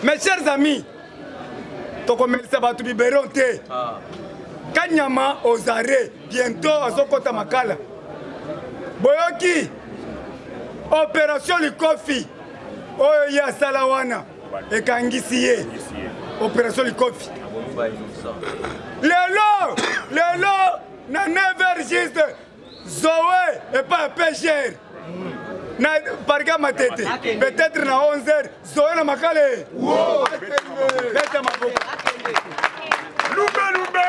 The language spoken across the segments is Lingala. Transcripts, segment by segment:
Mes chers amis, tokomelisa batu biberon te. Kanyama aux arrêts, bientôt azokota makala. Boyoki, opération Likofi. Oyo ya salawana. Ekangisi ye. Opération Likofi. Lelo, na 9h juste. Zoé et pas pêcheur. Na parga matete. Peut-être na 11h. Zoé na makale. Wow. Beta maboko. Lumbe.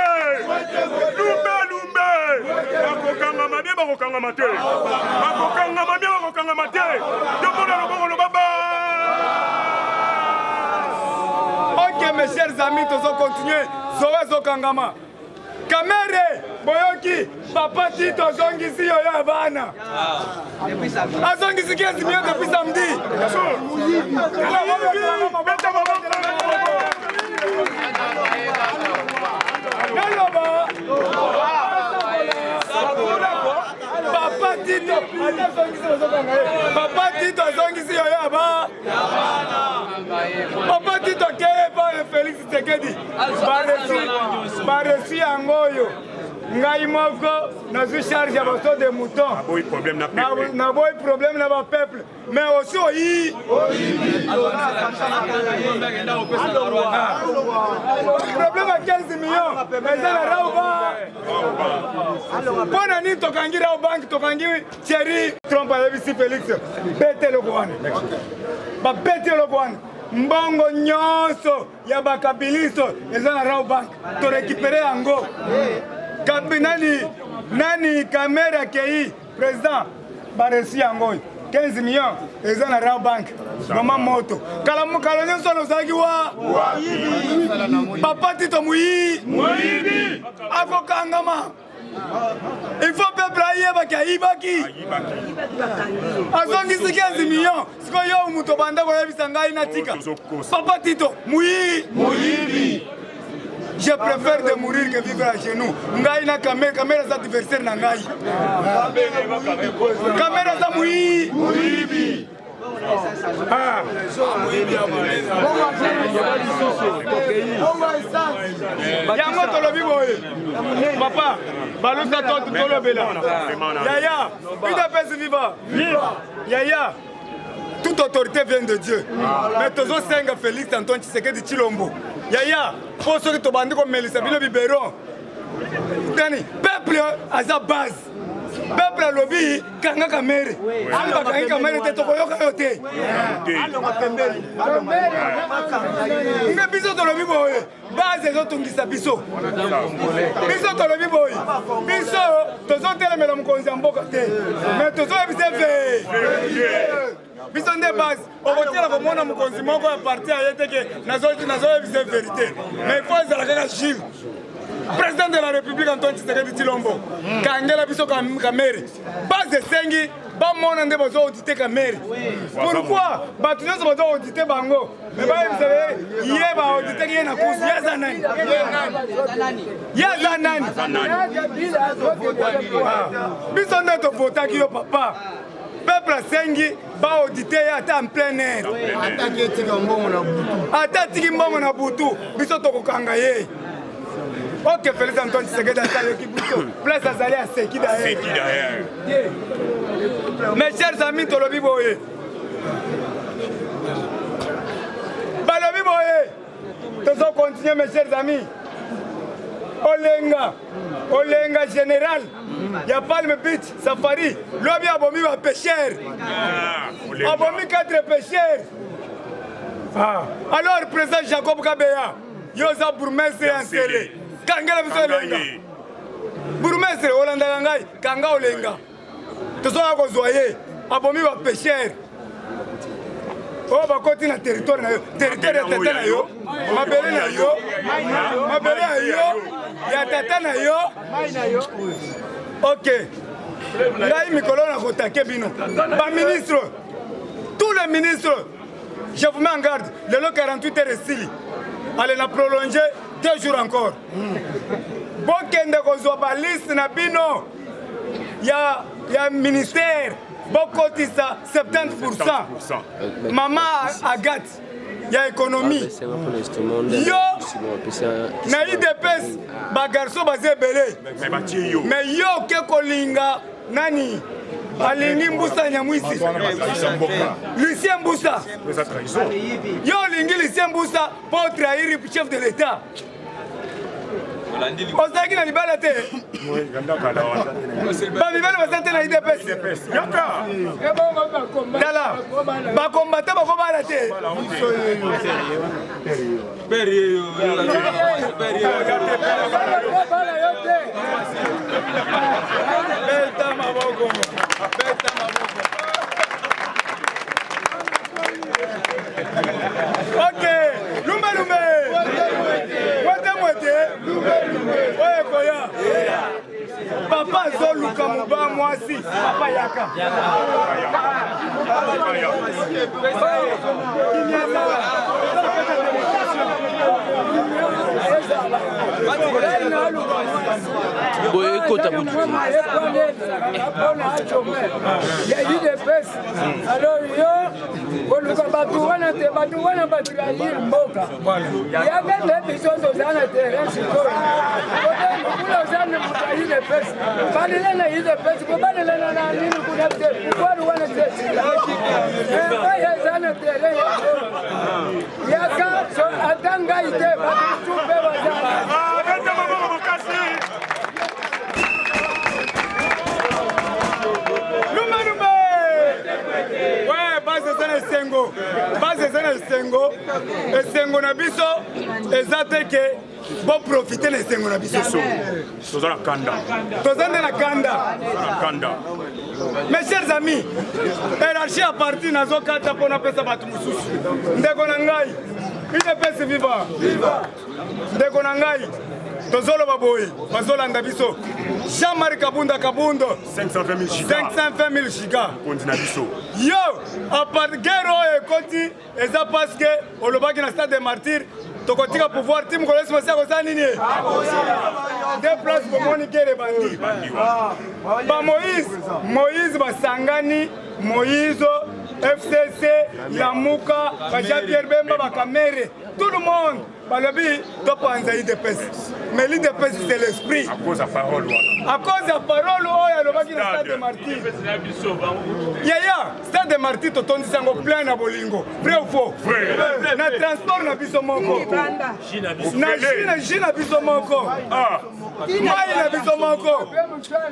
Bakokanga mabie bakokanga mate. Bakokanga mabie bakokanga mate. Tomona lobongo lobaba. Ok mes chers amis, tous on continue. Zoé zokangama. Kamere boyoki papa Tito zongisi yo ya bana. Azongisi 15 millions depuis samedi. Papa Tito zongisi yo ya bana. Papa Tito keba Félix Tshisekedi. Baresi angoyo. Ngai moko na zu charge ya bato de mouton. Na boy problème na ba peuple. Mais aussi problème à 15 millions. Mais ça la rauba. Pona ni tokangira au banque tokangi Thierry Trump avec Félix. Bete le kwana. Ba bete le kwana. Mbongo nyonso ya bakabilisto eza na Rao Bank to récupérer yango. Nani kamera kei président baresi yango 15 millions eza na Rao Bank. Mama moto kala nyonso nozaki wa Papa Tito muyibi akokangama. Il faut peuple ayebaki. Azongisi 15 millions. Siko yo muto banda ko yebisa ngai natika. Papa Tito muyibi. Je préfère de mourir que vivre à genoux. Ngai na caméra za adversaire na ngai. Caméra za muyibi. Yango tolobi boye. Papa, balusa tolobela. Yaya, UDPS viva. Yaya, toute autorité vient de Dieu. Mais tozo senga Félix Antoine Tshisekedi Tshilombo. Yaya, pour ceux qui te bandent comme Melissa Bilo Biberon. Dani, peuple à sa base. Peuple lobby kanga kamere. Amba kanga kamere te tokoyoka yote. Nga biso to lobby boy. Base zo tungisa biso. Biso to lobby boy. Biso tozo telemela mukonzi mboka te. Mais tozo ebise fe. Biso nde base. Okotela ko mona mukonzi moko ya parti ayete ke nazo ebise vérité. Mais il faut zala kaka Gilles. Président de la République Antoine Tshisekedi Tshilombo. Kangela biso kamere. Base sengi ba mona nde bozo auditer kamere. Pourquoi? Ba tu nyonso bozo auditer bango. Mais ba yebisele ye ba auditer ye na kusi ya zanani. Ya zanani. Biso nde to votaki yo papa. Peuple sengi ba auditer ata en plein air. Ata tiki mbongo na butu. Biso to kokanga ye. Ok, Félix Antoine Tshisekedi a salué qui bouge. Place à Zali à Seki derrière. Mes chers amis, Tolobi Boye. Balobi Boye. Nous allons continuer, mes chers amis. Olenga général. Il y a Palme Beach, Safari. L'homme a abomi un pêcheur. Abomi 4 pêcheurs. Alors, président Jacob Kabeya. Yosa bourgmestre installé. Kangela biso olenga. Bourgmestre Olanda ngai kanga olenga. Tozoka kozwaye abomi ba pêcheur. Oh bakoti na territoire na yo. Territoire ya tata na yo. Mabele na yo. Mabele na yo. Ya tata na yo. OK. Ngai mikolo na kotake bino. Ba ministre. Tous les ministres Je vous mets en garde. Le lot 48 heures ici. Allez la prolonger 2 jours encore. Bokende kozwa ba liste na bino. Ya ministère. Bokotisa 70%. Maman Agathe. Ya économie. Yo na IDPS ba garçon bazé belé. Mais yo ke kolinga nani alingi Mbusa Nyamwisi Lucien Mbusa yo lingi Lucien Mbusa pour trahir le chef de l'État. Ozaki na libala te ba libala basante na IDPS dala bakombata bakobala te beta maboko. Ok, Lumbe. Oye koya. Papa Zoluka Muba Mwasi. Papa Yaka. Esengo na biso ezate ke bon profiter na esengo na biso tozana kanda. Mes chers amis, hiérarchie à partir nazo kata pona pesa batu mususu ndeko na ngai ine pesa viva ndeko na ngai tozolo baboyi bazolanda biso Jean-Marie Kabundo 520 000 giga yo à part guerre ekoti eza parce que olobaki na stade des martyrs tokotika pouvoir team kolesi masa ko sanini deux places pour moni guerre bandi ba Moïse basangani Moïse FCC Lamuka Jean-Pierre Bemba Bakamere tout le monde balobi topanza IDPS mais l'IDPS c'est l'esprit à cause de parole oyo alobaki na stade de Martyr yaya stade de Martyr totondisa yango plein na bolingo vrai ou faux na transport na biso moko na jus na biso moko mai na biso moko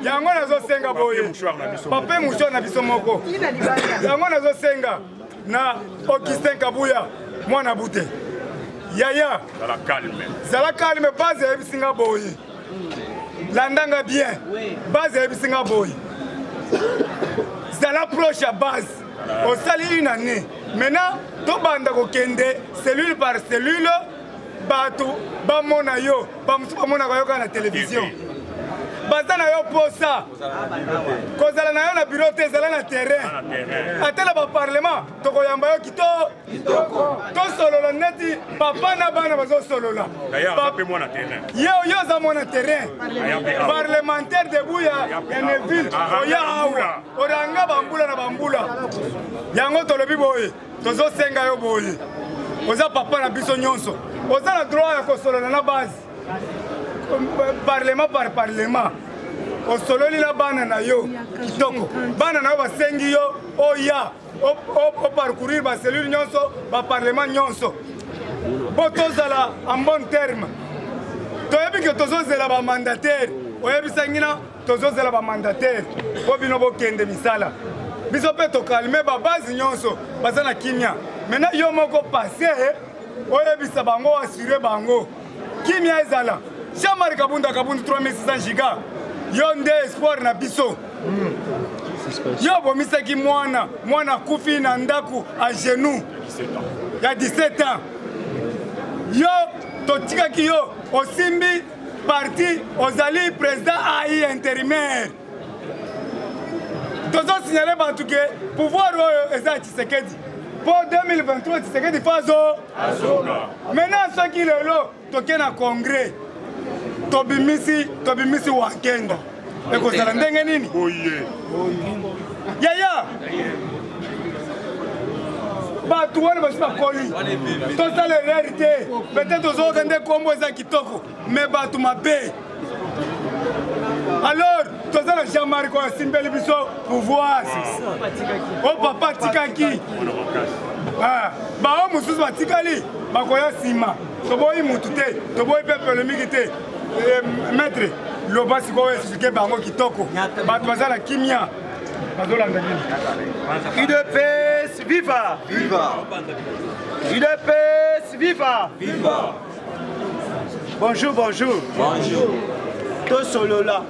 yango nazosenga boye pape mouchoir na biso moko yango nazosenga na Augustin Kabuya mwana bute yaya zala calme base ya bisinga boyi landanga bien base ya bisinga boyi zala proche à base au sali une année maintenant to banda ko kende cellule par cellule batu bamona yo bamusu bamona ko yoka na télévision bazana yo posa kozala na yo na bureau te zala na terrain atela ba parlement tokoyamba yo kitoko to solola neti papa na bana bazo solola yo za mona terrain parlementaire de Buya ya Neville oya awa oranga bambula na bambula yango tolobi boye tozo senga yo boye oza papa na biso nyonso oza na droit ya kosolola na base parlement par parlement osololi la bana na yo kitoko bana na yo basengi yo oya o parcourir ba cellule nyonso ba parlement nyonso po tozala en bon terme toyebi ke tozozela ba mandataire oyebisangina tozozela ba mandataire po bino bokende misala biso mpe tokalme babase nyonso baza na kimia maintenant yo moko passe oyebisa bango assuré bango kimia ezala Jean-Marie Kabundo 3600 giga yo nde espoir na biso yo bomisaki mwana kufi na ndaku a genou ya 17 ans yo totikaki yo osimbi parti ozali président AI intérimaire tozo signale bantu ke pouvoir oyo eza Tshisekedi Pour 2023, tu sais que tu fais maintenant, ce qui est là, tu es dans le congrès. Tu wakenda. Et que ça l'endenge nini? Yaya. Bah, tu vois, je ne pas connu. Tout ça, la réalité. Peut-être aux autres, des combos, qui toquent. Mais bah, tu m'as payé. Alors, tout ça, le Jean-Marie, quoi, c'est une belle émission pour voir. Oh, papa, Tikaki. Ah, bah, on m'a dit, Tikali. Bah, quoi, Sima. Tu vois, il m'a tout fait. Tu vois, il peut polémiquer. Maître, le bas, c'est quoi, expliquer, bah, moi, qui toque. Bah, tu vas à la Kimia. UDPS, viva! Viva! UDPS, viva! Viva! Bonjour, bonjour. Bonjour. Tous solo là.